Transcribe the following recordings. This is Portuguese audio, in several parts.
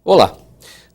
Olá!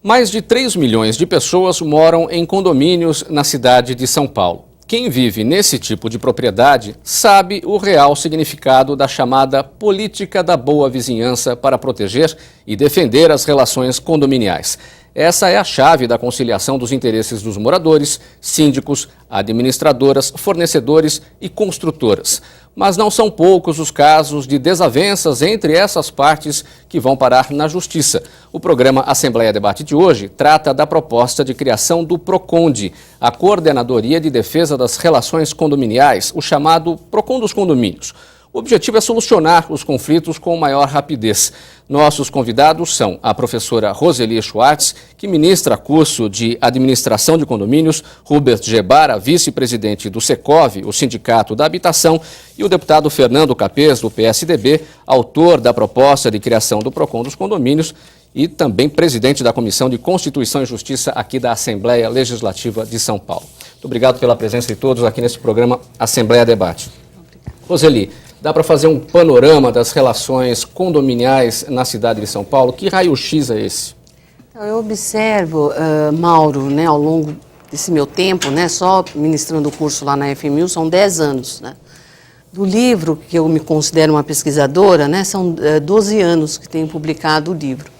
Mais de 3 milhões de pessoas moram em condomínios na cidade de São Paulo. Quem vive nesse tipo de propriedade sabe o real significado da chamada política da boa vizinhança para proteger e defender as relações condominiais. Essa é a chave da conciliação dos interesses dos moradores, síndicos, administradoras, fornecedores e construtoras. Mas não são poucos os casos de desavenças entre essas partes que vão parar na Justiça. O programa Assembleia Debate de hoje trata da proposta de criação do PROCONDE, a Coordenadoria de Defesa das Relações Condominiais, o chamado PROCON dos Condomínios. O objetivo é solucionar os conflitos com maior rapidez. Nossos convidados são a professora Roseli Schwartz, que ministra curso de Administração de Condomínios, Hubert Gebara, vice-presidente do Secov, o Sindicato da Habitação, e o deputado Fernando Capês, do PSDB, autor da proposta de criação do PROCON dos Condomínios e também presidente da Comissão de Constituição e Justiça aqui da Assembleia Legislativa de São Paulo. Muito obrigado pela presença de todos aqui nesse programa Assembleia Debate. Roseli, dá para fazer um panorama das relações condominiais na cidade de São Paulo? Que raio-x é esse? Eu observo, Mauro, né, ao longo desse meu tempo, né, só ministrando o curso lá na FMU, são 10 anos. Né? Do livro, que eu me considero uma pesquisadora, né, são 12 anos que tenho publicado o livro.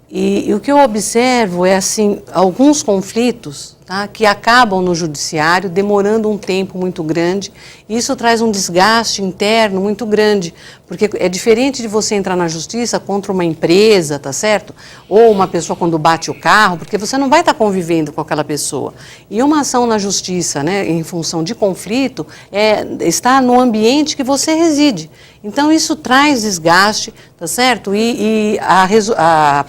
E o que eu observo é, assim, alguns conflitos, tá, que acabam no judiciário, demorando um tempo muito grande. E isso traz um desgaste interno muito grande, porque é diferente de você entrar na justiça contra uma empresa, tá certo? Ou uma pessoa quando bate o carro, porque você não vai estar convivendo com aquela pessoa. E uma ação na justiça, né, em função de conflito, está no ambiente que você reside. Então, isso traz desgaste, tá certo?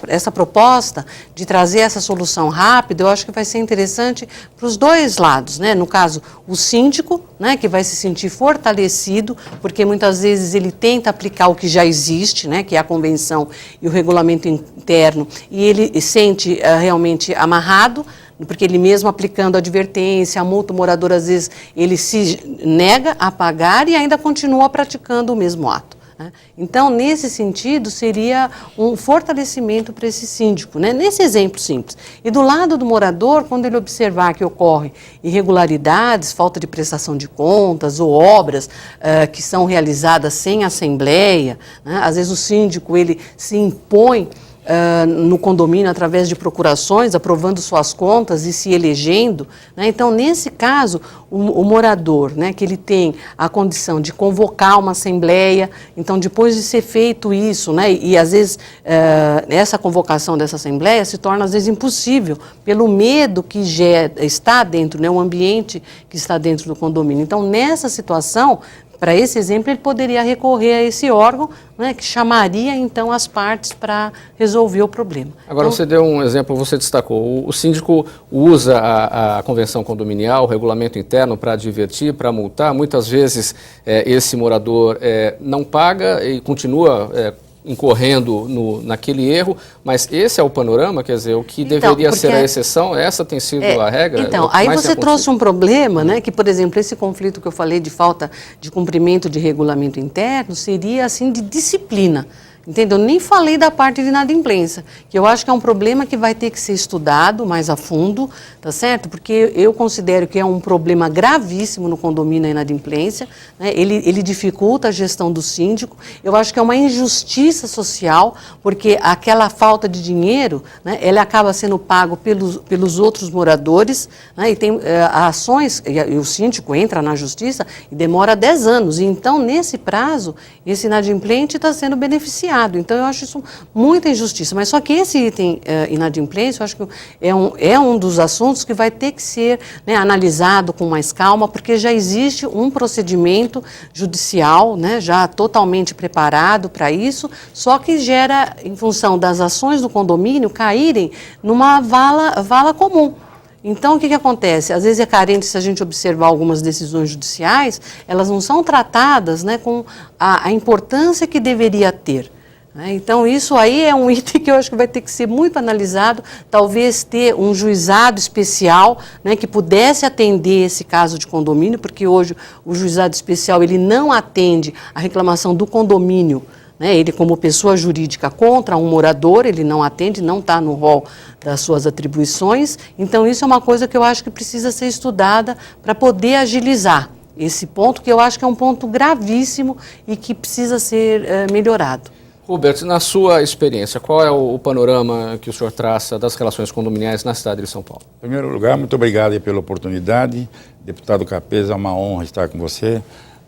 Essa proposta de trazer essa solução rápida, eu acho que vai ser interessante para os dois lados, né? No caso, o síndico, né, que vai se sentir fortalecido, porque muitas vezes ele tenta aplicar o que já existe, né, que é a convenção e o regulamento interno, e ele sente realmente amarrado, porque ele mesmo aplicando a advertência, a multa, o morador às vezes ele se nega a pagar e ainda continua praticando o mesmo ato. Né? Então, nesse sentido, seria um fortalecimento para esse síndico, né? Nesse exemplo simples. E do lado do morador, quando ele observar que ocorre irregularidades, falta de prestação de contas ou obras que são realizadas sem assembleia, né? Às vezes o síndico ele se impõe no condomínio através de procurações, aprovando suas contas e se elegendo. Né? Então, nesse caso, o morador, né, que ele tem a condição de convocar uma assembleia, então depois de ser feito isso, né, e às vezes essa convocação dessa assembleia se torna às vezes impossível pelo medo que está dentro, né, o ambiente que está dentro do condomínio. Então, nessa situação, para esse exemplo, ele poderia recorrer a esse órgão, né, que chamaria, então, as partes para resolver o problema. Agora, então, você deu um exemplo, você destacou, o síndico usa a convenção condominial, o regulamento interno para advertir, para multar. Muitas vezes, esse morador não paga e continua incorrendo naquele erro, mas esse é o panorama, quer dizer, o que deveria ser a exceção, essa tem sido a regra? Então, aí você trouxe um problema, né, que, por exemplo, esse conflito que eu falei de falta de cumprimento de regulamento interno seria, assim, de disciplina. Entendeu? Eu nem falei da parte de inadimplência, que eu acho que é um problema que vai ter que ser estudado mais a fundo, tá certo? Porque eu considero que é um problema gravíssimo no condomínio a inadimplência, né? Ele dificulta a gestão do síndico. Eu acho que é uma injustiça social, porque aquela falta de dinheiro, né, ela acaba sendo pago pelos outros moradores, né? E tem ações, e o síndico entra na justiça e demora 10 anos. E então, nesse prazo, esse inadimplente está sendo beneficiado. Então, eu acho isso muita injustiça. Mas só que esse item inadimplência, eu acho que é um dos assuntos que vai ter que ser, né, analisado com mais calma, porque já existe um procedimento judicial, né, já totalmente preparado para isso, só que gera, em função das ações do condomínio, caírem numa vala comum. Então, o que acontece? Às vezes é carente, se a gente observar algumas decisões judiciais, elas não são tratadas, né, com a importância que deveria ter. Então, isso aí é um item que eu acho que vai ter que ser muito analisado, talvez ter um juizado especial, né, que pudesse atender esse caso de condomínio, porque hoje o juizado especial ele não atende a reclamação do condomínio, né? Ele como pessoa jurídica contra um morador, ele não atende, não está no rol das suas atribuições. Então isso é uma coisa que eu acho que precisa ser estudada para poder agilizar esse ponto, que eu acho que é um ponto gravíssimo e que precisa ser melhorado. Rubert, na sua experiência, qual é o panorama que o senhor traça das relações condominiais na cidade de São Paulo? Em primeiro lugar, muito obrigado aí pela oportunidade. Deputado Capês, é uma honra estar com você.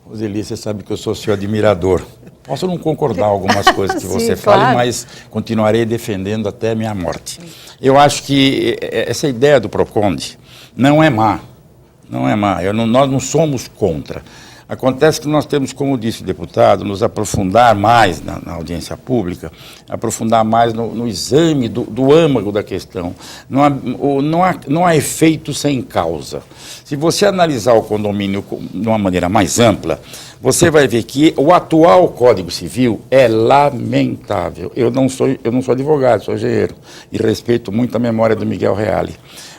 Roseli, você sabe que eu sou seu admirador. Posso não concordar com algumas coisas que você Sim, fale, claro. mas continuarei defendendo até a minha morte. Eu acho que essa ideia do PROCONDE não é má. Não é má. Nós não somos contra. Acontece que nós temos, como disse o deputado, nos aprofundar mais na audiência pública, aprofundar mais no exame do âmago da questão. Não há efeito sem causa. Se você analisar o condomínio de uma maneira mais ampla, você vai ver que o atual Código Civil é lamentável. Eu não sou advogado, sou engenheiro, e respeito muito a memória do Miguel Reale.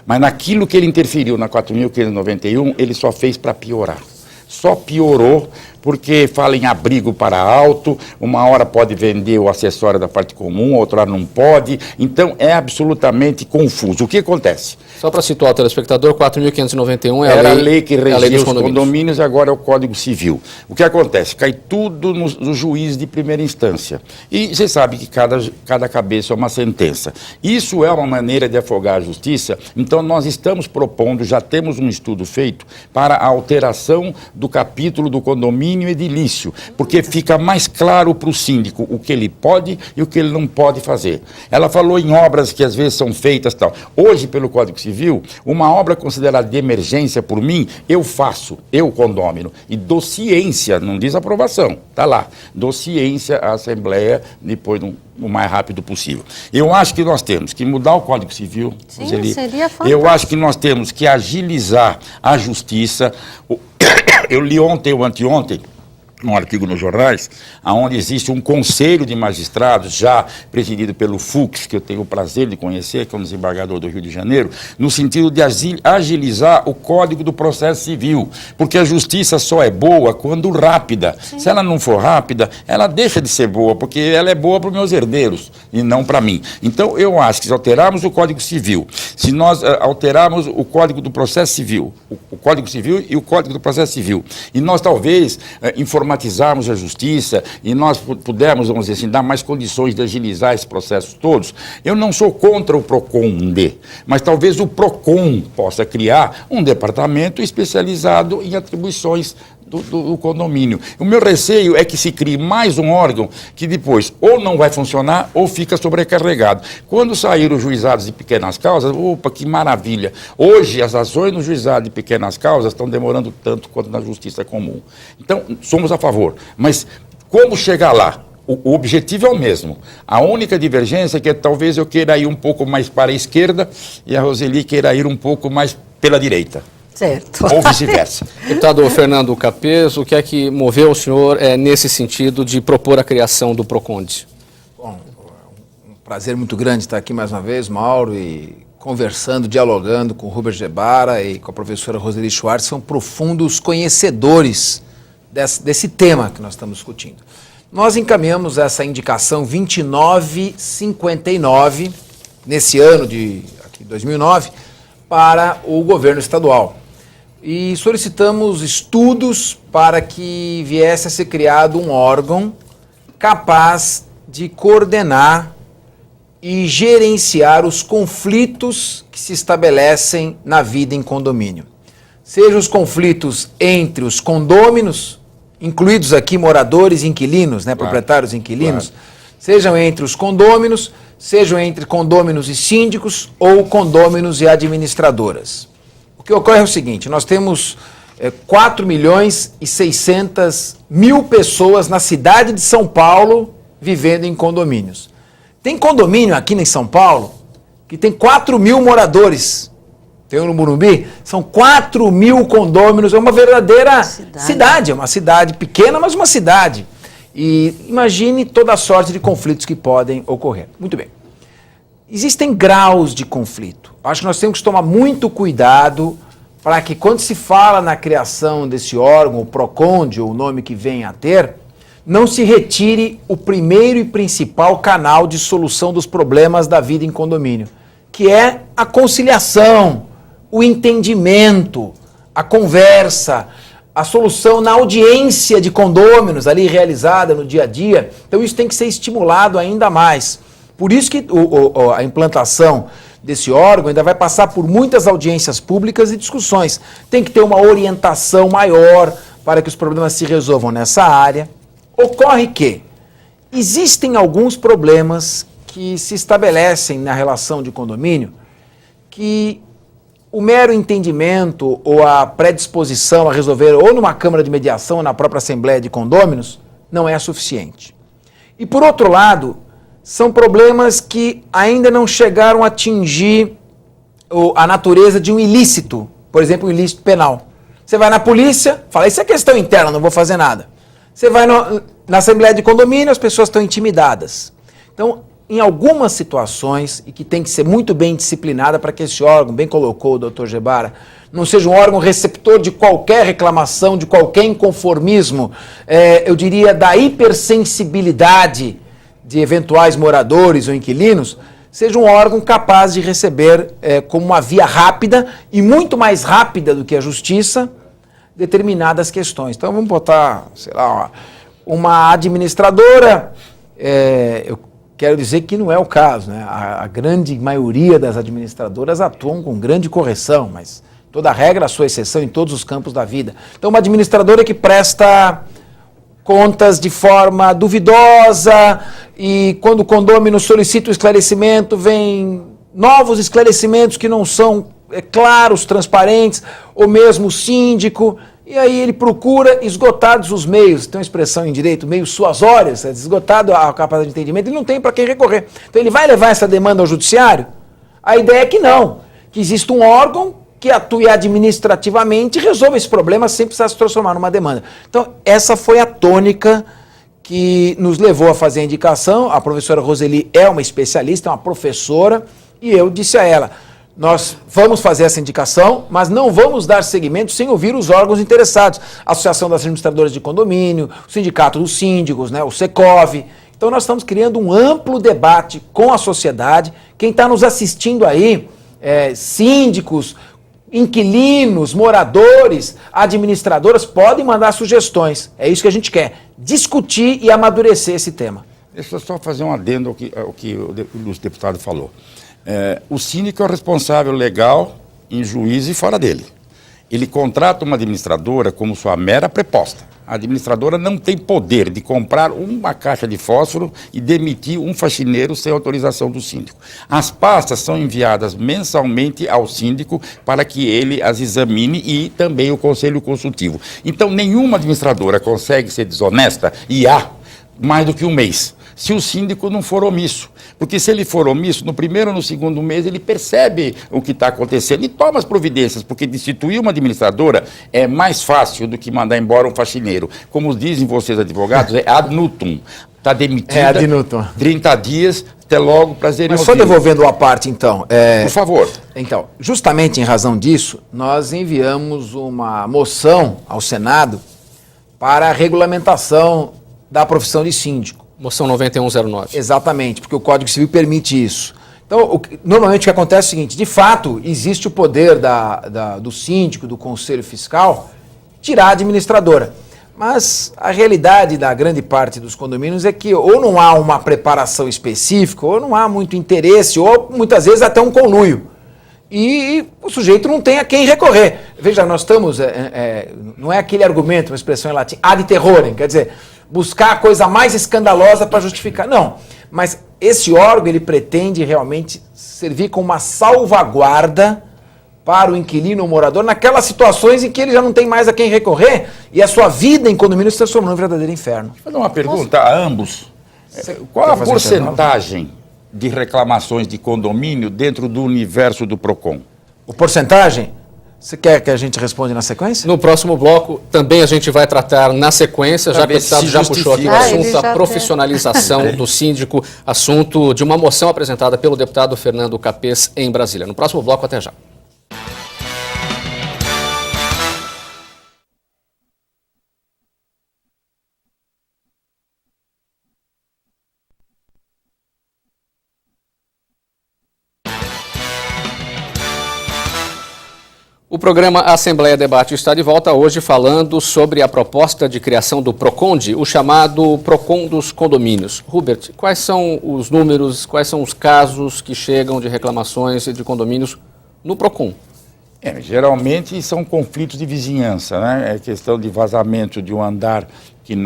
Mas naquilo que ele interferiu na 4.591, ele só fez para piorar. Só piorou porque fala em abrigo para alto, uma hora pode vender o acessório da parte comum, outra hora não pode, então é absolutamente confuso. O que acontece? Só para situar o telespectador, 4.591 Era a lei que regia dos os condomínios, agora é o Código Civil. O que acontece? Cai tudo no juiz de primeira instância. E você sabe que cada cabeça é uma sentença. Isso é uma maneira de afogar a justiça, então nós estamos propondo, já temos um estudo feito, para a alteração do capítulo do condomínio edilício, porque fica mais claro para o síndico o que ele pode e o que ele não pode fazer. Ela falou em obras que às vezes são feitas tal. Hoje, pelo Código Civil, uma obra considerada de emergência por mim, eu faço, eu condômino, e dou ciência, não diz aprovação, está lá, dou ciência à Assembleia depois o mais rápido possível. Eu acho que nós temos que mudar o Código Civil. Sim, seria fantástico. Eu acho que nós temos que agilizar a justiça. Eu li ontem ou anteontem um artigo nos jornais, onde existe um conselho de magistrados, já presidido pelo Fux, que eu tenho o prazer de conhecer, que é um desembargador do Rio de Janeiro, no sentido de agilizar o Código do Processo Civil, porque a justiça só é boa quando rápida. Sim. Se ela não for rápida, ela deixa de ser boa, porque ela é boa para os meus herdeiros e não para mim. Então, eu acho que se alterarmos o Código Civil, se nós alterarmos o Código do Processo Civil, o Código Civil e o Código do Processo Civil, e nós talvez informatizarmos a justiça e nós pudermos, vamos dizer assim, dar mais condições de agilizar esses processos todos, eu não sou contra o PROCONDE, mas talvez o PROCON possa criar um departamento especializado em atribuições do condomínio. O meu receio é que se crie mais um órgão que depois ou não vai funcionar ou fica sobrecarregado. Quando saíram os juizados de pequenas causas, opa, que maravilha! Hoje as ações no juizado de pequenas causas estão demorando tanto quanto na justiça comum. Então, somos a favor, mas como chegar lá? O objetivo é o mesmo. A única divergência é que talvez eu queira ir um pouco mais para a esquerda e a Roseli queira ir um pouco mais pela direita. Certo. Ou vice-versa. Deputado Fernando Capês, o que é que moveu o senhor nesse sentido de propor a criação do PROCONDE? Bom, um prazer muito grande estar aqui mais uma vez, Mauro, e conversando, dialogando com o Rubert Gebara e com a professora Roseli Schwartz, são profundos conhecedores desse tema que nós estamos discutindo. Nós encaminhamos essa indicação 2959, nesse ano de 2009, para o governo estadual. E solicitamos estudos para que viesse a ser criado um órgão capaz de coordenar e gerenciar os conflitos que se estabelecem na vida em condomínio. Sejam os conflitos entre os condôminos, incluídos aqui moradores e inquilinos, né, proprietários e inquilinos, claro. Sejam entre os condôminos, sejam entre condôminos e síndicos ou condôminos e administradoras. O que ocorre é o seguinte, nós temos 4.600.000 pessoas na cidade de São Paulo vivendo em condomínios. Tem condomínio aqui em São Paulo que tem 4.000 moradores. Tem um no Morumbi, são 4.000 condôminos, é uma verdadeira cidade, é uma cidade pequena, mas uma cidade. E imagine toda a sorte de conflitos que podem ocorrer. Muito bem. Existem graus de conflito. Acho que nós temos que tomar muito cuidado para que quando se fala na criação desse órgão, o PROCONDE, ou o nome que vem a ter, não se retire o primeiro e principal canal de solução dos problemas da vida em condomínio, que é a conciliação, o entendimento, a conversa, a solução na audiência de condôminos ali realizada no dia a dia. Então isso tem que ser estimulado ainda mais. Por isso que a implantação desse órgão ainda vai passar por muitas audiências públicas e discussões. Tem que ter uma orientação maior para que os problemas se resolvam nessa área. Ocorre que existem alguns problemas que se estabelecem na relação de condomínio que o mero entendimento ou a predisposição a resolver ou numa câmara de mediação ou na própria assembleia de condôminos não é suficiente. E por outro lado, são problemas que ainda não chegaram a atingir a natureza de um ilícito, por exemplo, um ilícito penal. Você vai na polícia, fala, isso é questão interna, não vou fazer nada. Você vai na assembleia de condomínio, as pessoas estão intimidadas. Então, em algumas situações, e que tem que ser muito bem disciplinada para que esse órgão, bem colocou o doutor Gebara, não seja um órgão receptor de qualquer reclamação, de qualquer inconformismo, eu diria da hipersensibilidade de eventuais moradores ou inquilinos, seja um órgão capaz de receber como uma via rápida e muito mais rápida do que a justiça determinadas questões. Então vamos botar, sei lá, uma administradora, eu quero dizer que não é o caso, né? A grande maioria das administradoras atuam com grande correção, mas toda regra a sua exceção em todos os campos da vida. Então uma administradora que presta contas de forma duvidosa e quando o condômino solicita o esclarecimento, vem novos esclarecimentos que não são claros, transparentes, ou mesmo o síndico, e aí ele procura, esgotados os meios, tem uma expressão em direito, meios suasórios, esgotado a capacidade de entendimento, ele não tem para quem recorrer. Então ele vai levar essa demanda ao judiciário? A ideia é que não, que existe um órgão que atue administrativamente e resolva esse problema sem precisar se transformar numa demanda. Então, essa foi a tônica que nos levou a fazer a indicação. A professora Roseli é uma especialista, é uma professora, e eu disse a ela, nós vamos fazer essa indicação, mas não vamos dar seguimento sem ouvir os órgãos interessados. A Associação das Administradoras de Condomínio, o Sindicato dos Síndicos, né, o Secov. Então, nós estamos criando um amplo debate com a sociedade. Quem está nos assistindo aí, síndicos, inquilinos, moradores, administradoras, podem mandar sugestões. É isso que a gente quer, discutir e amadurecer esse tema. Deixa eu só fazer um adendo ao que o deputado falou. O síndico é o responsável legal em juízo e fora dele. Ele contrata uma administradora como sua mera preposta. A administradora não tem poder de comprar uma caixa de fósforo e demitir um faxineiro sem autorização do síndico. As pastas são enviadas mensalmente ao síndico para que ele as examine e também o conselho consultivo. Então, nenhuma administradora consegue ser desonesta e há mais do que um mês, se o síndico não for omisso. Porque se ele for omisso, no primeiro ou no segundo mês, ele percebe o que está acontecendo e toma as providências, porque destituir uma administradora é mais fácil do que mandar embora um faxineiro. Como dizem vocês, advogados, é ad nutum. Está demitida, ad nutum. 30 dias, até logo, prazer em Mas só devolvendo a parte, então. Por favor. Então, justamente em razão disso, nós enviamos uma moção ao Senado para a regulamentação da profissão de síndico. Moção 9109. Exatamente, porque o Código Civil permite isso. Então, normalmente o que acontece é o seguinte, de fato, existe o poder do síndico, do conselho fiscal, tirar a administradora. Mas a realidade da grande parte dos condomínios é que ou não há uma preparação específica, ou não há muito interesse, ou muitas vezes até um conluio. E o sujeito não tem a quem recorrer. Veja, nós estamos, não é aquele argumento, uma expressão em latim, ad terrorem, quer dizer, buscar a coisa mais escandalosa para justificar. Não, mas esse órgão ele pretende realmente servir como uma salvaguarda para o inquilino ou morador naquelas situações em que ele já não tem mais a quem recorrer e a sua vida em condomínio se transformou num verdadeiro inferno. Vou dar uma pergunta a ambos. Qual a porcentagem de reclamações de condomínio dentro do universo do PROCON? O porcentagem? Você quer que a gente responda na sequência? No próximo bloco, também a gente vai tratar na sequência, já que o deputado já puxou aqui o assunto da profissionalização do síndico, assunto de uma moção apresentada pelo deputado Fernando Capês em Brasília. No próximo bloco, até já. O programa Assembleia Debate está de volta hoje falando sobre a proposta de criação do PROCONDE, o chamado PROCON dos condomínios. Hubert, quais são os números, quais são os casos que chegam de reclamações de condomínios no PROCON? Geralmente são conflitos de vizinhança, né? É questão de vazamento de um andar que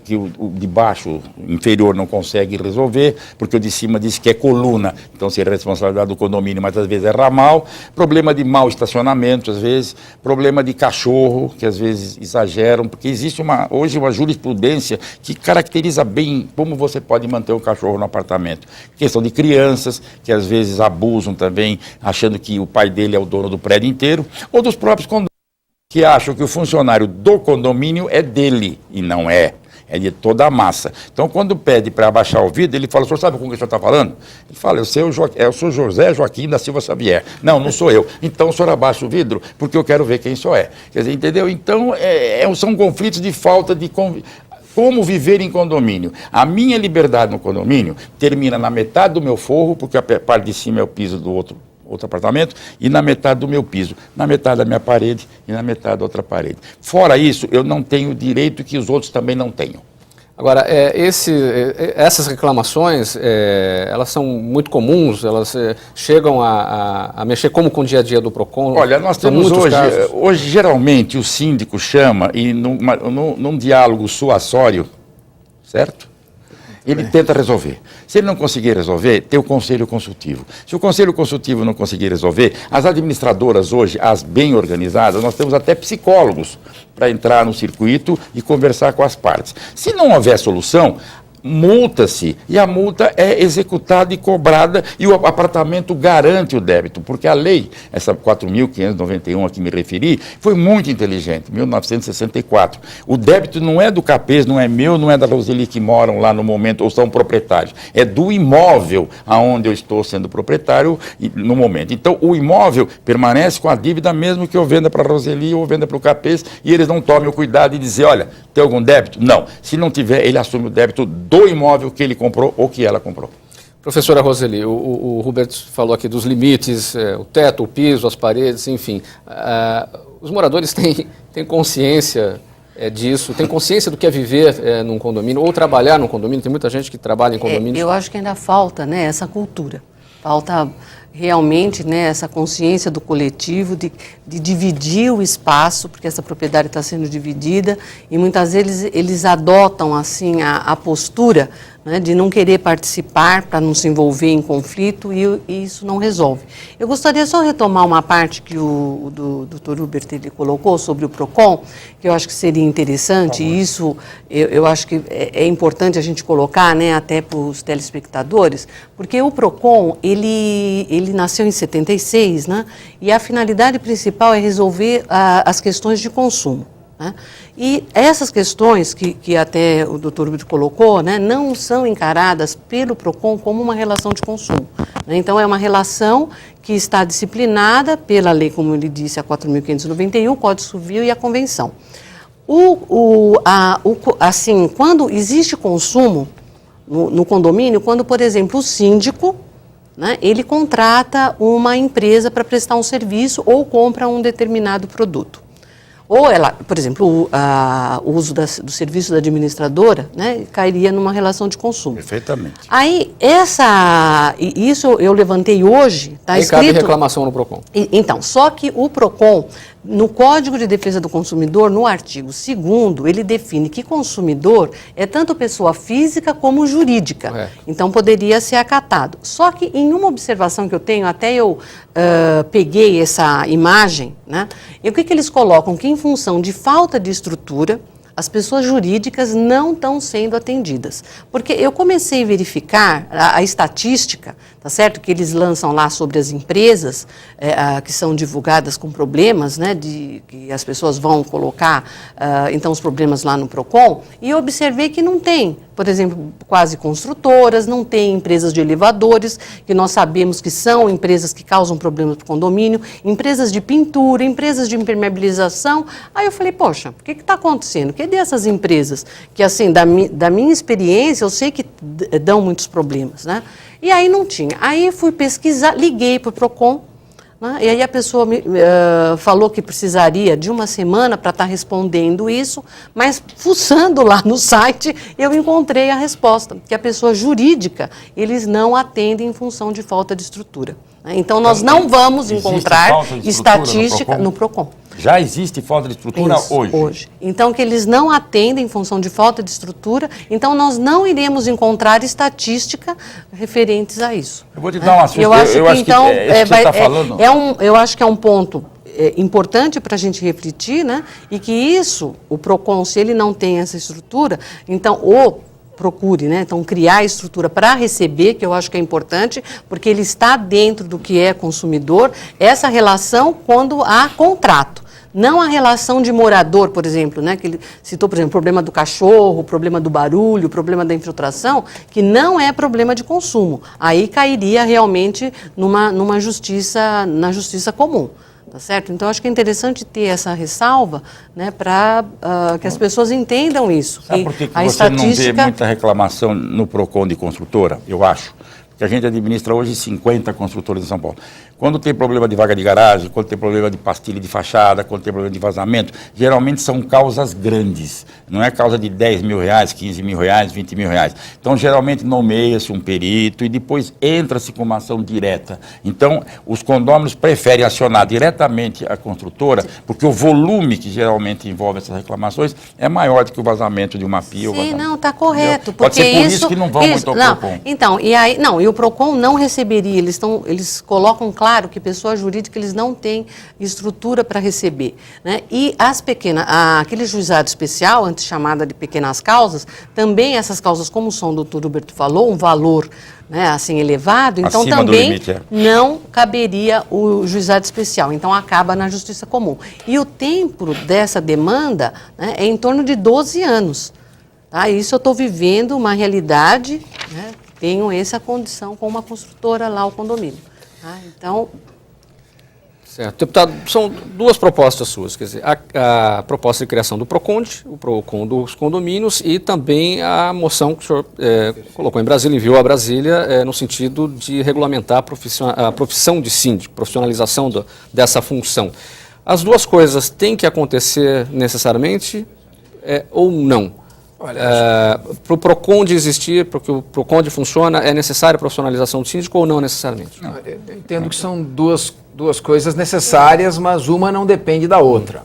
que o de baixo, inferior, não consegue resolver, porque o de cima diz que é coluna, então seria responsabilidade do condomínio, mas às vezes é ramal, problema de mau estacionamento, às vezes, problema de cachorro, que às vezes exageram, porque existe hoje uma jurisprudência que caracteriza bem como você pode manter um cachorro no apartamento. Questão de crianças, que às vezes abusam também, achando que o pai dele é o dono do prédio inteiro, ou dos próprios condomínios, que acham que o funcionário do condomínio é dele, e não é. É de toda a massa. Então, quando pede para abaixar o vidro, ele fala, o senhor sabe com o que o senhor está falando? Ele fala, eu sou José Joaquim da Silva Xavier. Não sou eu. Então, o senhor abaixa o vidro, porque eu quero ver quem o senhor é. Quer dizer, entendeu? Então, são conflitos de falta de como viver em condomínio. A minha liberdade no condomínio termina na metade do meu forro, porque a parte de cima é o piso do outro apartamento, e na metade do meu piso, na metade da minha parede e na metade da outra parede. Fora isso, eu não tenho direito que os outros também não tenham. Agora, essas reclamações, elas são muito comuns, elas chegam a mexer como com o dia a dia do PROCON? Olha, nós temos hoje geralmente o síndico chama e num diálogo suassório, certo? Ele tenta resolver. Se ele não conseguir resolver, tem o conselho consultivo. Se o conselho consultivo não conseguir resolver, as administradoras hoje, as bem organizadas, nós temos até psicólogos para entrar no circuito e conversar com as partes. Se não houver solução, multa-se, e a multa é executada e cobrada, e o apartamento garante o débito, porque a lei, essa 4.591 a que me referi, foi muito inteligente, 1964. O débito não é do Capês, não é meu, não é da Roseli que moram lá no momento, ou são proprietários, é do imóvel aonde eu estou sendo proprietário no momento. Então, o imóvel permanece com a dívida mesmo que eu venda para a Roseli ou venda para o Capês, e eles não tomem o cuidado de dizer, olha, tem algum débito? Não. Se não tiver, ele assume o débito do imóvel que ele comprou ou que ela comprou. Professora Roseli, o Hubert falou aqui dos limites, o teto, o piso, as paredes, enfim. Os moradores têm consciência disso, têm consciência do que é viver num condomínio ou trabalhar num condomínio? Tem muita gente que trabalha em condomínios. Eu acho que ainda falta, né, essa cultura. Falta realmente, né, essa consciência do coletivo de dividir o espaço, porque essa propriedade está sendo dividida, e muitas vezes eles adotam assim a postura, né, de não querer participar para não se envolver em conflito, e isso não resolve. Eu gostaria só de retomar uma parte que o Dr. Hubert ele colocou sobre o PROCON, que eu acho que seria interessante, e isso eu acho que é importante a gente colocar, né, até para os telespectadores, porque o PROCON, ele nasceu em 76, né, e a finalidade principal é resolver as questões de consumo. Né? E essas questões que até o doutor Hubert colocou, né, não são encaradas pelo PROCON como uma relação de consumo. Né? Então, é uma relação que está disciplinada pela lei, como ele disse, a 4.591, o Código Civil e a Convenção. Assim, quando existe consumo no condomínio, quando, por exemplo, o síndico, né, ele contrata uma empresa para prestar um serviço ou compra um determinado produto. Ou ela, por exemplo, o uso do serviço da administradora, né, cairia numa relação de consumo. Perfeitamente. Aí, isso eu levantei hoje, está escrito... cabe reclamação no PROCON. Então, só que o PROCON, no Código de Defesa do Consumidor, no artigo 2º, ele define que consumidor é tanto pessoa física como jurídica. Então, poderia ser acatado. Só que em uma observação que eu tenho, até eu peguei essa imagem, né, e o que eles colocam? Que em função de falta de estrutura, as pessoas jurídicas não estão sendo atendidas. Porque eu comecei a verificar a estatística, tá certo? Que eles lançam lá sobre as empresas que são divulgadas com problemas, né? Que as pessoas vão colocar, então, os problemas lá no PROCON, e eu observei que não tem, por exemplo, quase construtoras, não tem empresas de elevadores, que nós sabemos que são empresas que causam problemas para o condomínio, empresas de pintura, empresas de impermeabilização. Aí eu falei, poxa, o que está acontecendo? Cadê essas empresas que, assim, da minha experiência, eu sei que dão muitos problemas, né? E aí não tinha. Aí fui pesquisar, liguei para o PROCON, né? E aí a pessoa falou que precisaria de uma semana para estar respondendo isso, mas fuçando lá no site, eu encontrei a resposta, que a pessoa jurídica, eles não atendem em função de falta de estrutura. Então, nós não vamos encontrar estatística no PROCON. Já existe falta de estrutura hoje? Então, que eles não atendem em função de falta de estrutura, então nós não iremos encontrar estatística referentes a isso. Eu vou te dar uma sugestão. Eu acho que, então, eu acho que é um ponto importante para a gente refletir, né? E que isso, o PROCON, se ele não tem essa estrutura, então, procure, né? Então, criar estrutura para receber, que eu acho que é importante, porque ele está dentro do que é consumidor, essa relação quando há contrato. Não a relação de morador, por exemplo, né? Que ele citou, por exemplo, o problema do cachorro, o problema do barulho, o problema da infiltração, que não é problema de consumo. Aí cairia realmente na justiça comum. Tá certo? Então, acho que é interessante ter essa ressalva, né, para que as pessoas entendam isso. Sabe por que você não vê muita reclamação no PROCON de construtora? Eu acho. Porque a gente administra hoje 50 construtoras em São Paulo. Quando tem problema de vaga de garagem, quando tem problema de pastilha de fachada, quando tem problema de vazamento, geralmente são causas grandes. Não é causa de 10 mil reais, 15 mil reais, 20 mil reais. Então, geralmente nomeia-se um perito e depois entra-se com uma ação direta. Então, os condôminos preferem acionar diretamente a construtora, porque o volume que geralmente envolve essas reclamações é maior do que o vazamento de uma pia. Sim, não, está correto. Pode ser por isso que não vão muito ao PROCON. Então, e o PROCON não receberia, eles colocam claro que pessoa jurídica eles não têm estrutura para receber, né? E aquele juizado especial, antes chamada de pequenas causas, também essas causas, como o som do doutor Huberto falou, um valor, né, assim, elevado, então acima também do limite, não caberia o juizado especial, então acaba na justiça comum. E o tempo dessa demanda, né, é em torno de 12 anos. Tá? Isso eu estou vivendo uma realidade, né? Tenho essa condição com uma construtora lá, o condomínio. Tá? Então... Certo. Deputado, são duas propostas suas, quer dizer, a proposta de criação do PROCONDE, o PROCON dos condomínios e também a moção que o senhor colocou em Brasília, enviou a Brasília, no sentido de regulamentar a profissão de síndico, profissionalização dessa função. As duas coisas têm que acontecer necessariamente ou não? Para o PROCONDE existir, para que o PROCONDE funciona, é necessária a profissionalização do síndico ou não necessariamente? Não, eu entendo que são duas coisas necessárias, mas uma não depende da outra.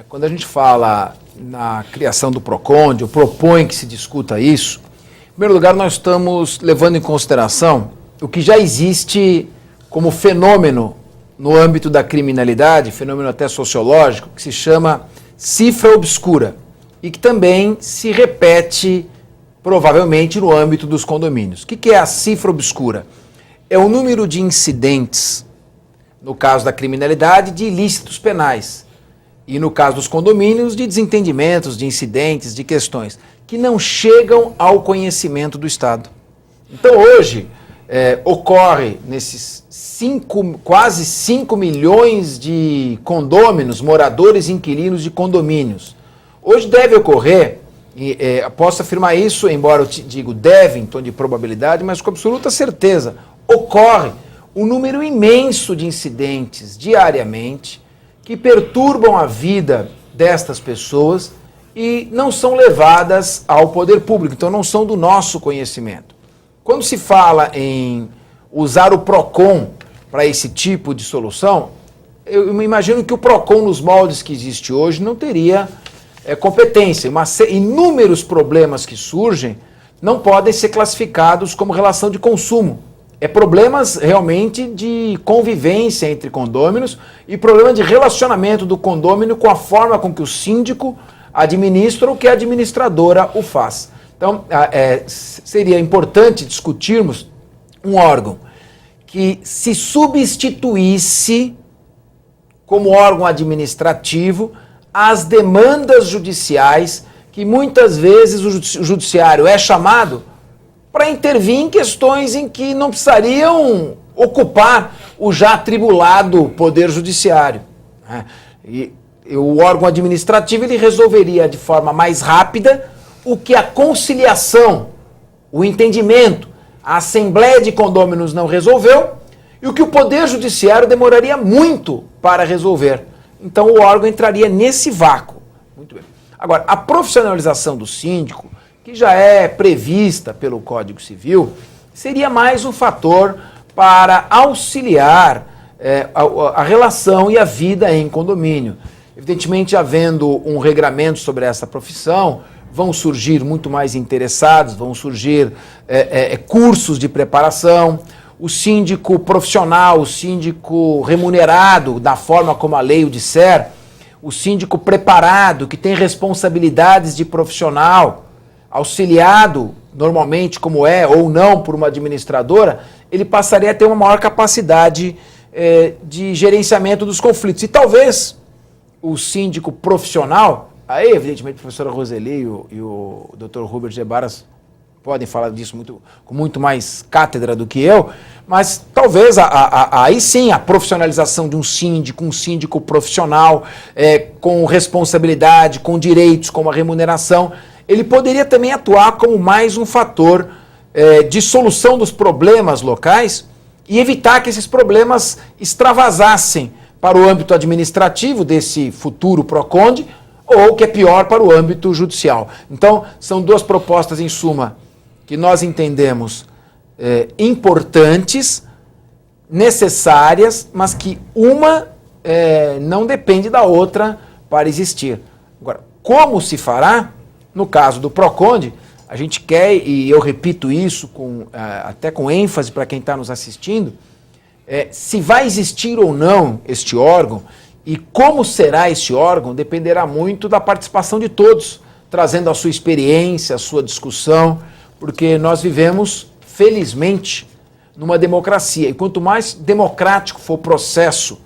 Quando a gente fala na criação do PROCONDE, ou propõe que se discuta isso, em primeiro lugar nós estamos levando em consideração o que já existe como fenômeno no âmbito da criminalidade, fenômeno até sociológico, que se chama cifra obscura. E que também se repete, provavelmente, no âmbito dos condomínios. O que é a cifra obscura? É o número de incidentes, no caso da criminalidade, de ilícitos penais. E no caso dos condomínios, de desentendimentos, de incidentes, de questões, que não chegam ao conhecimento do Estado. Então, hoje, ocorre nesses quase 5 milhões de condôminos, moradores e inquilinos de condomínios. Hoje deve ocorrer, posso afirmar isso, embora eu digo deve, em tom de probabilidade, mas com absoluta certeza, ocorre um número imenso de incidentes diariamente que perturbam a vida destas pessoas e não são levadas ao poder público, então não são do nosso conhecimento. Quando se fala em usar o PROCON para esse tipo de solução, eu imagino que o PROCON, nos moldes que existe hoje, não teria competência. Inúmeros problemas que surgem não podem ser classificados como relação de consumo. Problemas realmente de convivência entre condôminos e problema de relacionamento do condômino com a forma com que o síndico administra ou que a administradora o faz. Então, seria importante discutirmos um órgão que se substituísse como órgão administrativo as demandas judiciais que muitas vezes o judiciário é chamado para intervir em questões em que não precisariam ocupar o já atribulado poder judiciário. E o órgão administrativo ele resolveria de forma mais rápida o que a conciliação, o entendimento, a Assembleia de Condôminos não resolveu, e o que o Poder Judiciário demoraria muito para resolver. Então o órgão entraria nesse vácuo. Muito bem. Agora, a profissionalização do síndico, que já é prevista pelo Código Civil, seria mais um fator para auxiliar a relação e a vida em condomínio. Evidentemente, havendo um regramento sobre essa profissão, vão surgir muito mais interessados, vão surgir cursos de preparação. O síndico profissional, o síndico remunerado, da forma como a lei o disser, o síndico preparado, que tem responsabilidades de profissional, auxiliado, normalmente, como é ou não, por uma administradora, ele passaria a ter uma maior capacidade de gerenciamento dos conflitos. E talvez o síndico profissional, aí, evidentemente, a professora Roseli e o Dr. Rubert Gebaras podem falar disso com muito mais cátedra do que eu, mas talvez aí sim a profissionalização de um síndico profissional, com responsabilidade, com direitos, como a remuneração, ele poderia também atuar como mais um fator de solução dos problemas locais e evitar que esses problemas extravasassem para o âmbito administrativo desse futuro PROCONDE, ou, que é pior, para o âmbito judicial. Então, são duas propostas, em suma, que nós entendemos importantes, necessárias, mas que uma não depende da outra para existir. Agora, como se fará? No caso do PROCONDE, a gente quer, e eu repito isso até com ênfase para quem está nos assistindo, se vai existir ou não este órgão e como será este órgão dependerá muito da participação de todos, trazendo a sua experiência, a sua discussão, porque nós vivemos, felizmente, numa democracia. E quanto mais democrático for o processo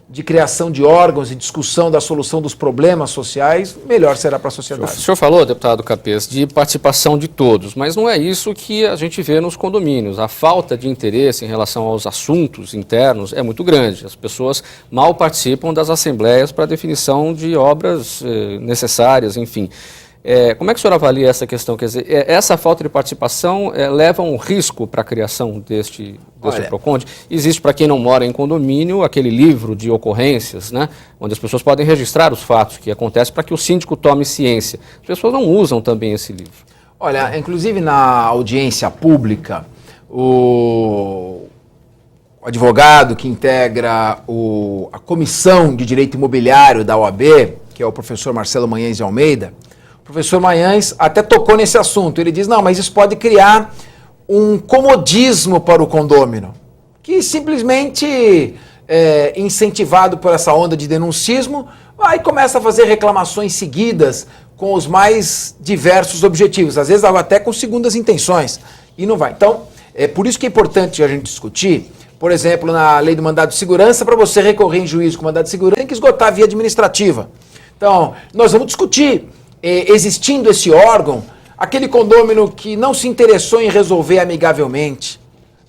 de criação de órgãos e discussão da solução dos problemas sociais, melhor será para a sociedade. O senhor falou, deputado Capês, de participação de todos, mas não é isso que a gente vê nos condomínios. A falta de interesse em relação aos assuntos internos é muito grande. As pessoas mal participam das assembleias para definição de obras necessárias, enfim. Como é que o senhor avalia essa questão? Quer dizer, essa falta de participação leva a um risco para a criação deste PROCONDE? Existe, para quem não mora em condomínio, aquele livro de ocorrências, né, onde as pessoas podem registrar os fatos que acontecem para que o síndico tome ciência. As pessoas não usam também esse livro. Olha, inclusive na audiência pública, o advogado que integra a Comissão de Direito Imobiliário da OAB, que é o professor Marcelo Manhães de Almeida, o professor Manhães até tocou nesse assunto. Ele diz, não, mas isso pode criar um comodismo para o condômino, que simplesmente, incentivado por essa onda de denuncismo, vai e começa a fazer reclamações seguidas com os mais diversos objetivos, às vezes até com segundas intenções, e não vai. Então, é por isso que é importante a gente discutir, por exemplo, na lei do mandado de segurança, para você recorrer em juízo com mandado de segurança, tem que esgotar a via administrativa. Então, nós vamos discutir, existindo esse órgão, aquele condômino que não se interessou em resolver amigavelmente,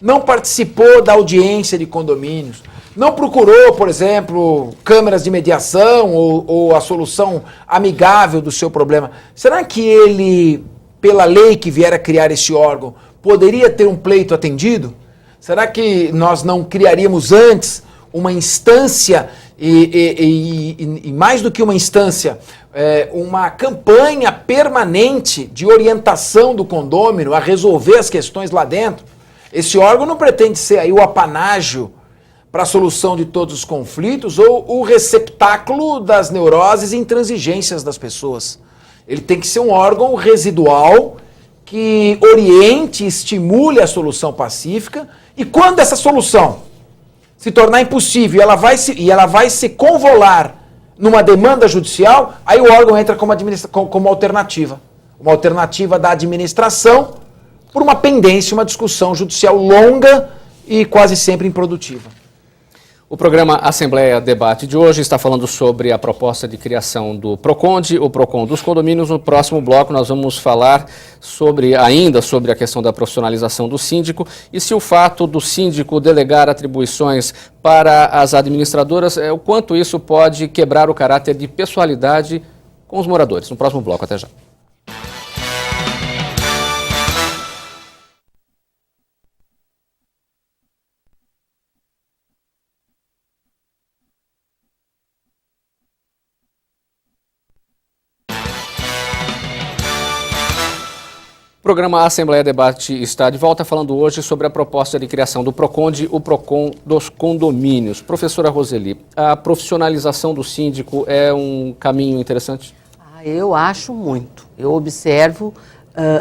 não participou da audiência de condomínios, não procurou, por exemplo, câmaras de mediação ou a solução amigável do seu problema. Será que ele, pela lei que vier a criar esse órgão, poderia ter um pleito atendido? Será que nós não criaríamos antes uma instância e mais do que uma instância, uma campanha permanente de orientação do condômino a resolver as questões lá dentro? Esse órgão não pretende ser aí o apanágio para a solução de todos os conflitos ou o receptáculo das neuroses e intransigências das pessoas. Ele tem que ser um órgão residual que oriente e estimule a solução pacífica, e quando essa solução se tornar impossível e ela vai se convolar numa demanda judicial, aí o órgão entra como alternativa. Uma alternativa da administração por uma pendência, uma discussão judicial longa e quase sempre improdutiva. O programa Assembleia Debate de hoje está falando sobre a proposta de criação do PROCONDE, o PROCON dos condomínios. No próximo bloco nós vamos falar ainda sobre a questão da profissionalização do síndico e se o fato do síndico delegar atribuições para as administradoras, o quanto isso pode quebrar o caráter de pessoalidade com os moradores. No próximo bloco, até já. O programa Assembleia Debate está de volta falando hoje sobre a proposta de criação do PROCONDE, o PROCON dos condomínios. Professora Roseli, a profissionalização do síndico é um caminho interessante? Eu acho muito. Eu observo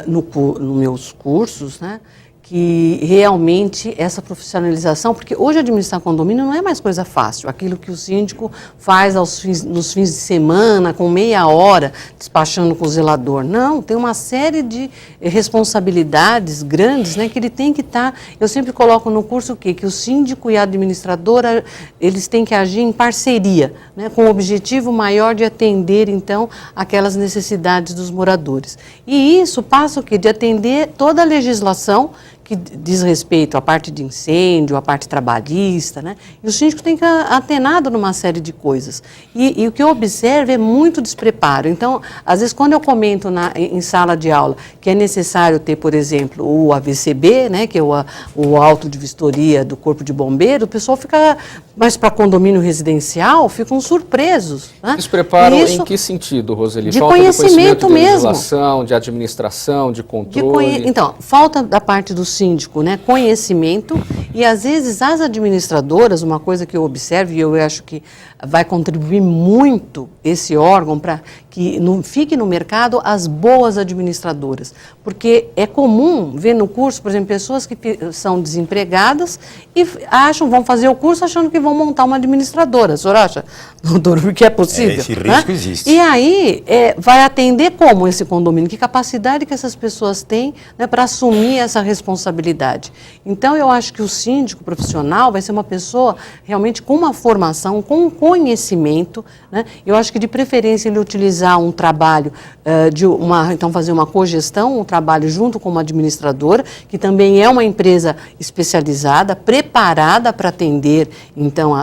nos meus cursos, né, que realmente essa profissionalização, porque hoje administrar condomínio não é mais coisa fácil, aquilo que o síndico faz nos fins de semana, com meia hora, despachando com o zelador. Não, tem uma série de responsabilidades grandes, né, que ele tem que estar... Eu sempre coloco no curso o quê? Que o síndico e a administradora, eles têm que agir em parceria, né, com o objetivo maior de atender, então, aquelas necessidades dos moradores. E isso passa o quê? De atender toda a legislação que diz respeito à parte de incêndio, à parte trabalhista, né? E o síndico tem que estar atenado numa série de coisas. E o que eu observo é muito despreparo. Então, às vezes, quando eu comento em sala de aula que é necessário ter, por exemplo, o AVCB, né, que é o auto de vistoria do Corpo de Bombeiro, o pessoal fica, mas para condomínio residencial, ficam surpresos. Né? Despreparo em que sentido, Roseli? De falta conhecimento de mesmo. legislação, de administração, de controle? Então, falta da parte do síndico, né, conhecimento, e às vezes as administradoras, uma coisa que eu observo e eu acho que vai contribuir muito esse órgão para que fique no mercado as boas administradoras, porque é comum ver no curso, por exemplo, pessoas que são desempregadas e vão fazer o curso achando que vão montar uma administradora. O senhor acha, doutor, que é possível? Esse risco existe. E aí vai atender como esse condomínio? Que capacidade que essas pessoas têm, né, para assumir essa responsabilidade? Então, eu acho que o síndico profissional vai ser uma pessoa realmente com uma formação, com um conhecimento, né? Eu acho que de preferência ele utilizar um trabalho então fazer uma cogestão, um trabalho junto com uma administradora, que também é uma empresa especializada, preparada para atender então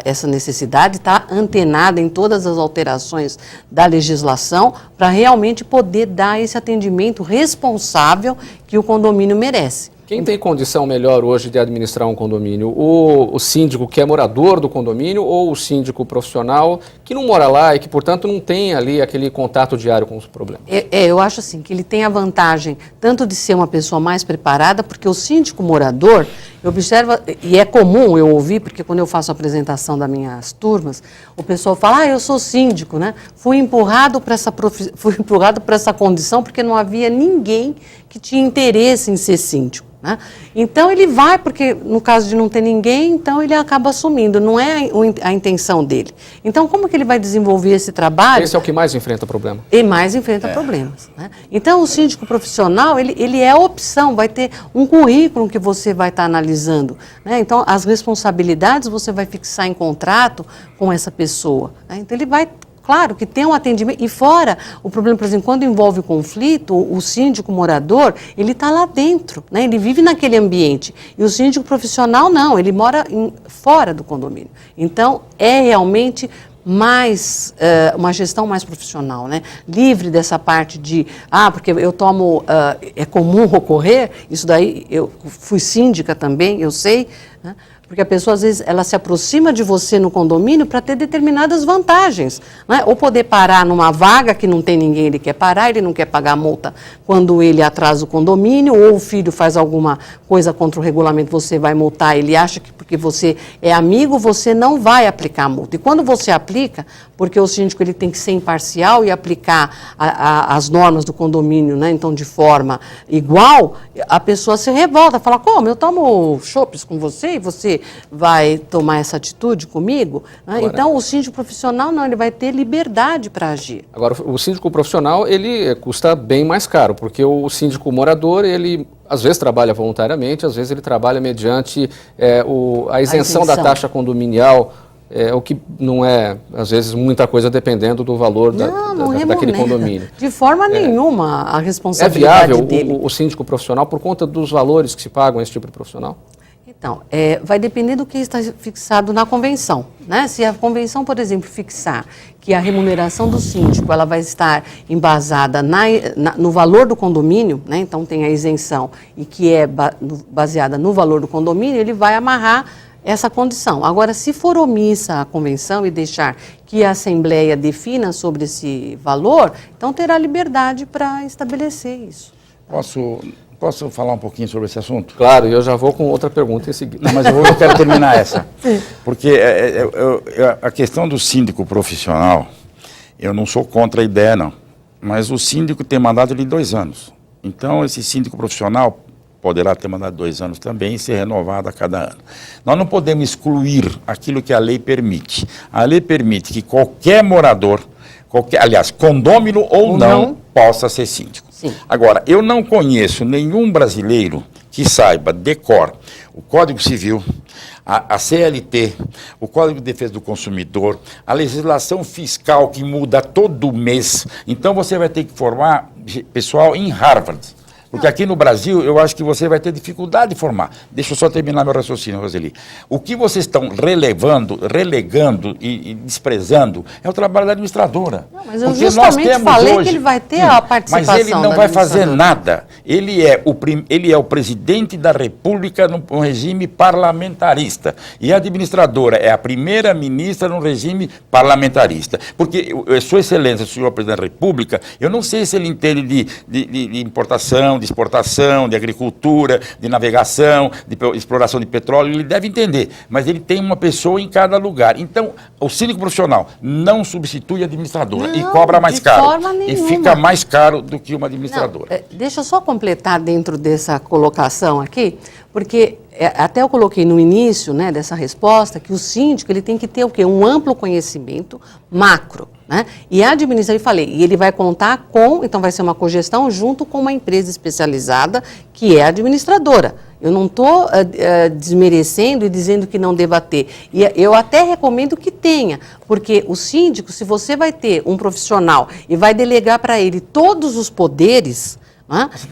essa necessidade, está antenada em todas as alterações da legislação para realmente poder dar esse atendimento responsável que o condomínio merece. Quem tem condição melhor hoje de administrar um condomínio? O síndico que é morador do condomínio ou o síndico profissional que não mora lá e que, portanto, não tem ali aquele contato diário com os problemas? Eu acho assim, que ele tem a vantagem tanto de ser uma pessoa mais preparada, porque o síndico morador, eu observo, e é comum eu ouvir, porque quando eu faço a apresentação das minhas turmas, o pessoal fala, eu sou síndico, né? Fui empurrado para essa condição porque não havia ninguém que tinha interesse em ser síndico. Né? Então ele vai, porque no caso de não ter ninguém, então ele acaba assumindo, não é a intenção dele. Então como que ele vai desenvolver esse trabalho? Esse é o que mais enfrenta problema. E mais enfrenta problemas. Né? Então o síndico profissional, ele é a opção, vai ter um currículo que você vai estar analisando. Né? Então as responsabilidades você vai fixar em contrato com essa pessoa. Né? Então ele vai... Claro que tem um atendimento, e fora o problema, por exemplo, quando envolve conflito, o síndico morador, ele está lá dentro, né? Ele vive naquele ambiente. E o síndico profissional não, ele mora fora do condomínio. Então, é realmente mais, uma gestão mais profissional, né? Livre dessa parte de, porque eu tomo, é comum ocorrer, isso daí, eu fui síndica também, eu sei, né? Porque a pessoa, às vezes, ela se aproxima de você no condomínio para ter determinadas vantagens. Né? Ou poder parar numa vaga que não tem ninguém, ele quer parar, ele não quer pagar a multa quando ele atrasa o condomínio, ou o filho faz alguma coisa contra o regulamento, você vai multar, ele acha que porque você é amigo, você não vai aplicar a multa. E quando você aplica, porque o síndico ele tem que ser imparcial e aplicar as normas do condomínio, né? Então, de forma igual, a pessoa se revolta, fala, como? Eu tomo chopes com você e você vai tomar essa atitude comigo? Né? Então, o síndico profissional não, ele vai ter liberdade para agir. Agora, o síndico profissional, ele custa bem mais caro, porque o síndico morador, ele às vezes trabalha voluntariamente, às vezes ele trabalha mediante a isenção da taxa condominial, o que não é, às vezes, muita coisa dependendo do valor daquele condomínio. De forma nenhuma a responsabilidade dele. É viável o síndico profissional por conta dos valores que se pagam a esse tipo de profissional? Então, vai depender do que está fixado na convenção. Né? Se a convenção, por exemplo, fixar que a remuneração do síndico ela vai estar embasada no valor do condomínio, né? Então tem a isenção e que é baseada no valor do condomínio, ele vai amarrar essa condição. Agora, se for omissa a convenção e deixar que a Assembleia defina sobre esse valor, então terá liberdade para estabelecer isso. Posso falar um pouquinho sobre esse assunto? Claro, e eu já vou com outra pergunta em seguida. Não, mas eu quero terminar essa. Porque a questão do síndico profissional, eu não sou contra a ideia, não. Mas o síndico tem mandato de 2 anos. Então, esse síndico profissional poderá ter mandato de 2 anos também e ser renovado a cada ano. Nós não podemos excluir aquilo que a lei permite. A lei permite que qualquer morador, aliás, condômino ou não, possa ser síndico. Sim. Agora, eu não conheço nenhum brasileiro que saiba de cor o Código Civil, a CLT, o Código de Defesa do Consumidor, a legislação fiscal que muda todo mês. Então você vai ter que formar pessoal em Harvard. Porque aqui no Brasil, eu acho que você vai ter dificuldade de formar. Deixa eu só terminar meu raciocínio, Roseli. O que vocês estão relegando e desprezando é o trabalho da administradora. Não, mas eu justamente falei hoje, que ele vai ter a participação. Mas ele não vai fazer nada. Ele é o presidente da República num regime parlamentarista. E a administradora é a primeira-ministra num regime parlamentarista. Porque, Sua Excelência, o senhor presidente da República, eu não sei se ele entende de importação, de exportação, de agricultura, de navegação, de exploração de petróleo, ele deve entender, mas ele tem uma pessoa em cada lugar. Então, o síndico profissional não substitui a administradora e cobra mais caro. E fica mais caro do que uma administradora. Não, deixa eu só completar dentro dessa colocação aqui, porque até eu coloquei no início, né, dessa resposta que o síndico ele tem que ter o quê? Um amplo conhecimento macro. Né? E a administração, eu falei, e ele vai contar com, então vai ser uma cogestão junto com uma empresa especializada, que é a administradora. Eu não estou desmerecendo e dizendo que não deva ter. E eu até recomendo que tenha, porque o síndico, se você vai ter um profissional e vai delegar para ele todos os poderes,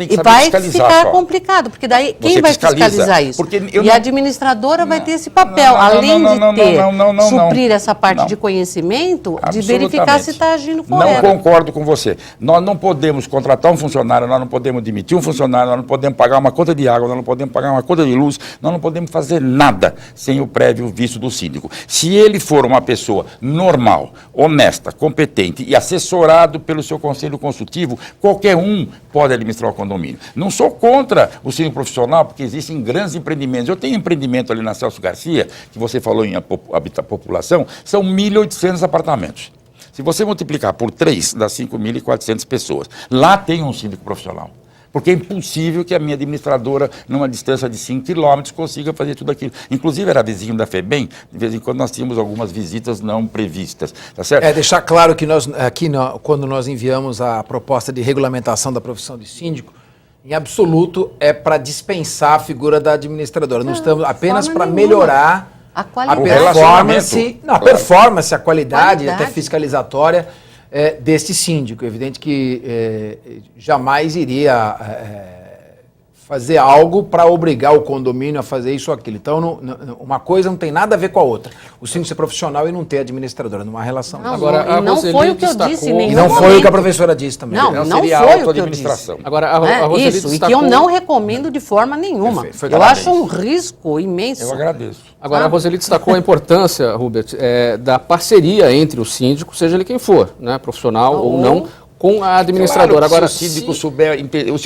e vai ficar complicado, porque daí quem vai fiscalizar isso? E a administradora vai ter esse papel, além de suprir essa parte de conhecimento, de verificar se está agindo correto. Não concordo com você. Nós não podemos contratar um funcionário, nós não podemos demitir um funcionário, nós não podemos pagar uma conta de água, nós não podemos pagar uma conta de luz, nós não podemos fazer nada sem o prévio visto do síndico. Se ele for uma pessoa normal, honesta, competente e assessorado pelo seu conselho consultivo, qualquer um pode administrar o condomínio. Não sou contra o síndico profissional, porque existem grandes empreendimentos. Eu tenho empreendimento ali na Celso Garcia, que você falou em população, são 1.800 apartamentos. Se você multiplicar por 3, dá 5.400 pessoas. Lá tem um síndico profissional. Porque é impossível que a minha administradora, numa distância de 5 quilômetros, consiga fazer tudo aquilo. Inclusive, era vizinho da FEBEM, de vez em quando nós tínhamos algumas visitas não previstas, tá certo? Deixar claro que nós, aqui, quando nós enviamos a proposta de regulamentação da profissão de síndico, em absoluto é para dispensar a figura da administradora. Não estamos apenas para melhorar a performance, a performance, a qualidade, até fiscalizatória deste síndico. É evidente que jamais iria fazer algo para obrigar o condomínio a fazer isso ou aquilo. Então, uma coisa não tem nada a ver com a outra. O síndico ser profissional e não ter administradora, numa relação. Não, agora, não foi o que eu disse. E não foi o que a professora disse também. Não seria foi autoadministração. O que eu disse. Agora, a Roseli destacou... E que eu não recomendo de forma nenhuma. Eu acho um risco imenso. Eu agradeço. Agora, a Roseli destacou a importância, Hubert, da parceria entre o síndico, seja ele quem for, né, profissional ou não, com a administradora. Claro, agora, se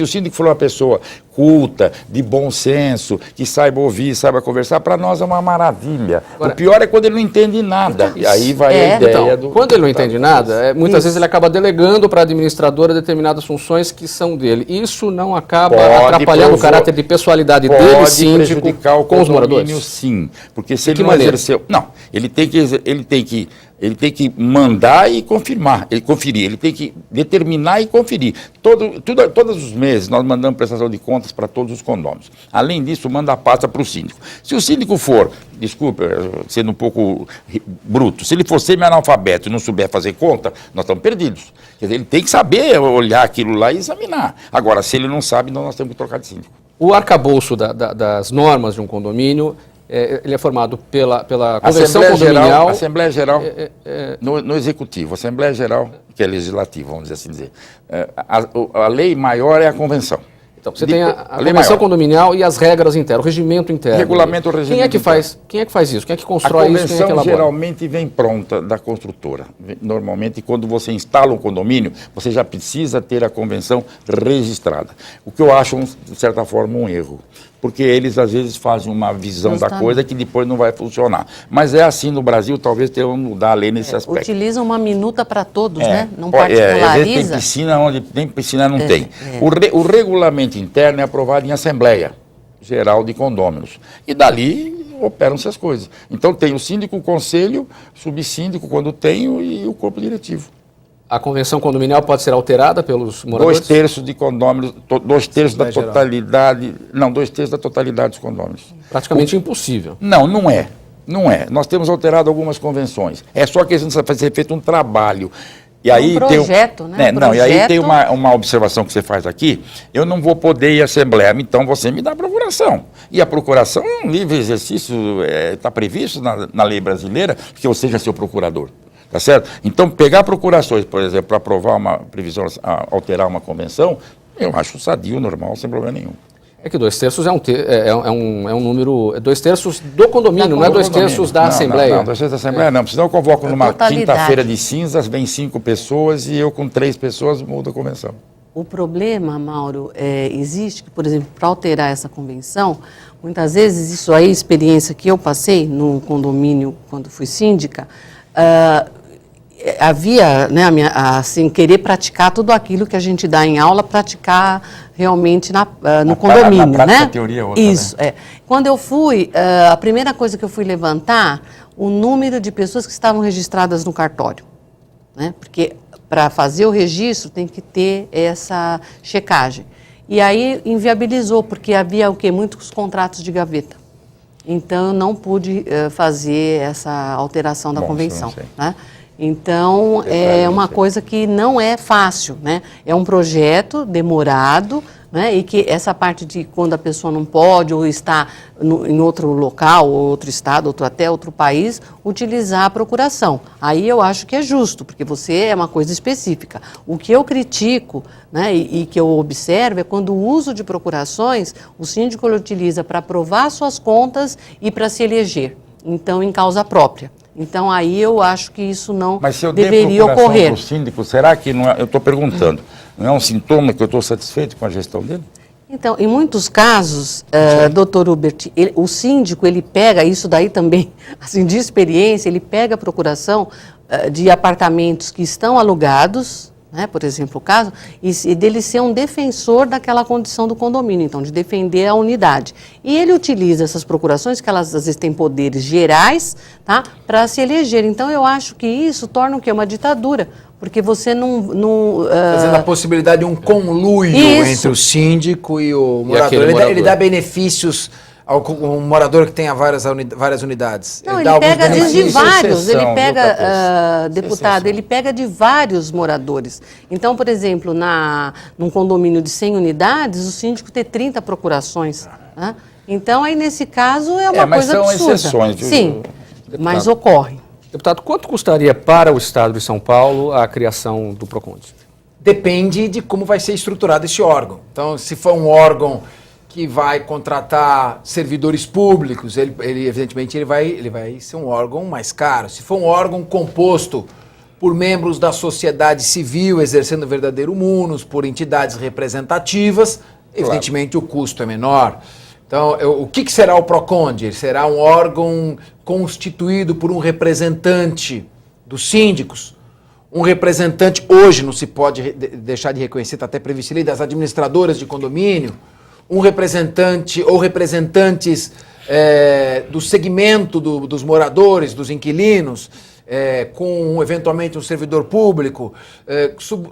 o síndico for uma pessoa culta, de bom senso, que saiba ouvir, saiba conversar, para nós é uma maravilha. Agora, o pior é quando ele não entende nada. E aí vai a ideia do... Quando ele não entende nada, muitas vezes ele acaba delegando para a administradora determinadas funções que são dele. Isso não acaba atrapalhando o caráter de pessoalidade dele, síndico, com os moradores? Sim, porque se ele não exerceu... Não, ele tem que mandar e confirmar, conferir, ele tem que determinar e conferir. Todos os meses nós mandamos prestação de contas para todos os condôminos. Além disso, manda a pasta para o síndico. Se o síndico for, desculpa, sendo um pouco bruto, se ele for semi-analfabeto e não souber fazer conta, nós estamos perdidos. Quer dizer, ele tem que saber olhar aquilo lá e examinar. Agora, se ele não sabe, nós temos que trocar de síndico. O arcabouço das normas de um condomínio, ele é formado pela Convenção Condominial... Assembleia Geral no Executivo, Assembleia Geral, que é legislativa, vamos assim dizer. A lei maior é a Convenção. Então, você tem a convenção condominial e as regras internas, o regimento interno. Regulamento, o regimento Quem é que faz isso? Quem é que constrói isso? Quem é que A convenção elabora? geralmente vem pronta da construtora. Normalmente, quando você instala um condomínio, você já precisa ter a convenção registrada. O que eu acho, de certa forma, um erro. Porque eles, às vezes, fazem uma visão da coisa que depois não vai funcionar. Mas é assim no Brasil, talvez tenha que mudar a lei nesse aspecto. Utilizam uma minuta para todos, né? Não Às vezes particulariza. tem piscina onde tem piscina não tem. O regulamento interno é aprovado em Assembleia Geral de Condôminos. E dali operam-se as coisas. Então tem o síndico, o conselho, subsíndico quando tem e o corpo diretivo. A convenção condominial pode ser alterada pelos moradores? 2/3 de condôminos, 2/3 da totalidade, não, 2/3 da totalidade dos condôminos. Praticamente impossível. Não é. Não é. Nós temos alterado algumas convenções. É só que precisa ser feito um trabalho. E aí projeto, né? Não, e aí tem uma observação que você faz aqui. Eu não vou poder ir à Assembleia, então você me dá a procuração. E a procuração é um livre exercício, está previsto na lei brasileira que eu seja seu procurador. Tá certo? Então, pegar procurações, por exemplo, para aprovar uma previsão, alterar uma convenção, eu acho sadio, normal, sem problema nenhum. É que 2/3 é um número. É 2/3 do condomínio, não é 2/3 da Assembleia. Não, 2/3 da Assembleia não. Senão eu convoco numa quinta-feira de cinzas, vem 5 pessoas e eu com 3 pessoas mudo a convenção. O problema, Mauro, existe que, por exemplo, para alterar essa convenção, muitas vezes, isso aí, experiência que eu passei no condomínio quando fui síndica, havia, né, assim, querer praticar tudo aquilo que a gente dá em aula, praticar realmente no condomínio, na prática, né? A teoria é outra, isso, né? Quando eu fui, a primeira coisa que eu fui levantar, o número de pessoas que estavam registradas no cartório, né? Porque para fazer o registro tem que ter essa checagem. E aí inviabilizou, porque havia o quê? Muitos contratos de gaveta. Então eu não pude fazer essa alteração da convenção, né? Então, é uma coisa que não é fácil, né? É um projeto demorado, né? E que essa parte de quando a pessoa não pode ou está em outro local, ou outro estado, até outro país, utilizar a procuração. Aí eu acho que é justo, porque você é uma coisa específica. O que eu critico, né, e que eu observo é quando o uso de procurações, o síndico utiliza para aprovar suas contas e para se eleger. Então, em causa própria. Então, aí eu acho que isso não deveria ocorrer. Mas se eu der procuração para o síndico, será que não é, eu estou perguntando, não é um sintoma que eu estou satisfeito com a gestão dele? Então, em muitos casos, doutor Hubert, o síndico, ele pega, isso daí também, assim, de experiência, ele pega a procuração de apartamentos que estão alugados, né, por exemplo, o caso, e dele ser um defensor daquela condição do condomínio, então, de defender a unidade. E ele utiliza essas procurações, que elas às vezes têm poderes gerais, tá, para se eleger. Então, eu acho que isso torna o quê? Uma ditadura, porque você não fazendo a possibilidade de um conluio entre o síndico e o morador. Ele dá benefícios ao morador que tenha várias unidades. Não, ele pega de vários, ele pega, deputado, ele pega de vários moradores. Então, por exemplo, num condomínio de 100 unidades, o síndico tem 30 procurações. Né? Então, aí nesse caso é uma coisa absurda. Mas são exceções. Sim, mas ocorre. Deputado, quanto custaria para o Estado de São Paulo a criação do PROCONDE? Depende de como vai ser estruturado esse órgão. Então, se for um órgão que vai contratar servidores públicos, evidentemente ele vai ser um órgão mais caro. Se for um órgão composto por membros da sociedade civil exercendo o verdadeiro munus, por entidades representativas, evidentemente o custo é menor. Então, o que será o PROCONDE? Ele será um órgão constituído por um representante dos síndicos, um representante, hoje não se pode deixar de reconhecer, está até previsto lei, das administradoras de condomínio, um representante ou representantes do segmento dos moradores, dos inquilinos, com eventualmente um servidor público,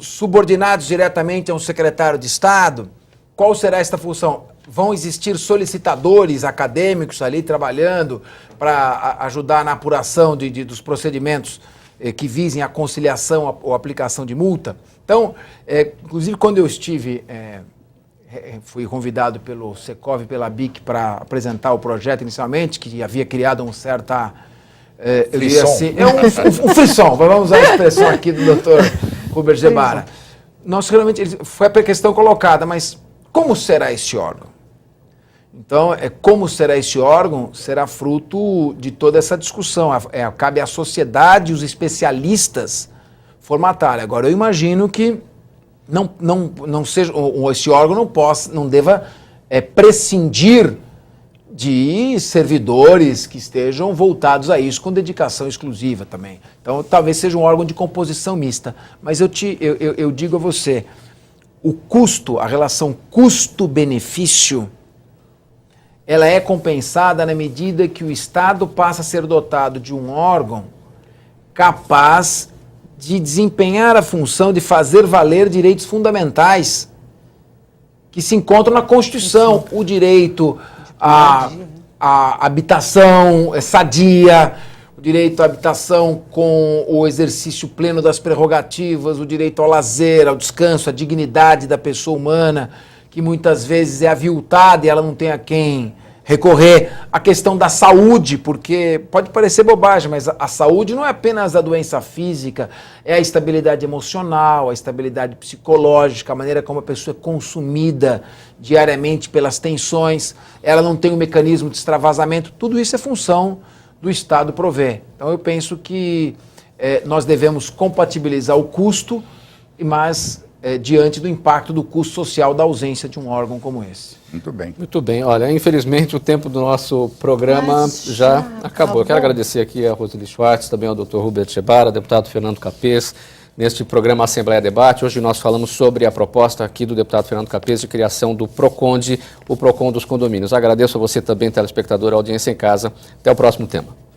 subordinados diretamente a um secretário de Estado. Qual será esta função? Vão existir solicitadores acadêmicos ali trabalhando para ajudar na apuração dos procedimentos que visem a conciliação ou aplicação de multa. Então, inclusive quando eu estive... fui convidado pelo Secov e pela BIC para apresentar o projeto inicialmente, que havia criado um certa... um frisson, vamos usar a expressão aqui do doutor Hubert Gebara. Nós realmente, foi a questão colocada, mas Como será esse órgão? Então, como será esse órgão será fruto de toda essa discussão. Cabe à sociedade e os especialistas formatarem. Agora, eu imagino que não seja, esse órgão não deva prescindir de servidores que estejam voltados a isso com dedicação exclusiva também. Então, talvez seja um órgão de composição mista. Mas eu digo a você, o custo, a relação custo-benefício, ela é compensada na medida que o Estado passa a ser dotado de um órgão capaz de desempenhar a função de fazer valer direitos fundamentais que se encontram na Constituição. O direito à habitação sadia, o direito à habitação com o exercício pleno das prerrogativas, o direito ao lazer, ao descanso, à dignidade da pessoa humana, que muitas vezes é aviltada e ela não tem a quem recorrer. A questão da saúde, porque pode parecer bobagem, mas a saúde não é apenas a doença física, é a estabilidade emocional, a estabilidade psicológica, a maneira como a pessoa é consumida diariamente pelas tensões, ela não tem um mecanismo de extravasamento, tudo isso é função do Estado prover. Então eu penso que nós devemos compatibilizar o custo, mas diante do impacto do custo social da ausência de um órgão como esse. Muito bem. Muito bem. Olha, infelizmente o tempo do nosso programa já acabou. Eu quero agradecer aqui a Roseli Schwartz, também ao Dr. Hubert Gebara, ao deputado Fernando Capês, neste programa Assembleia Debate. Hoje nós falamos sobre a proposta aqui do deputado Fernando Capês de criação do PROCONDE, o PROCON dos condomínios. Agradeço a você também, telespectador, a audiência em casa. Até o próximo tema.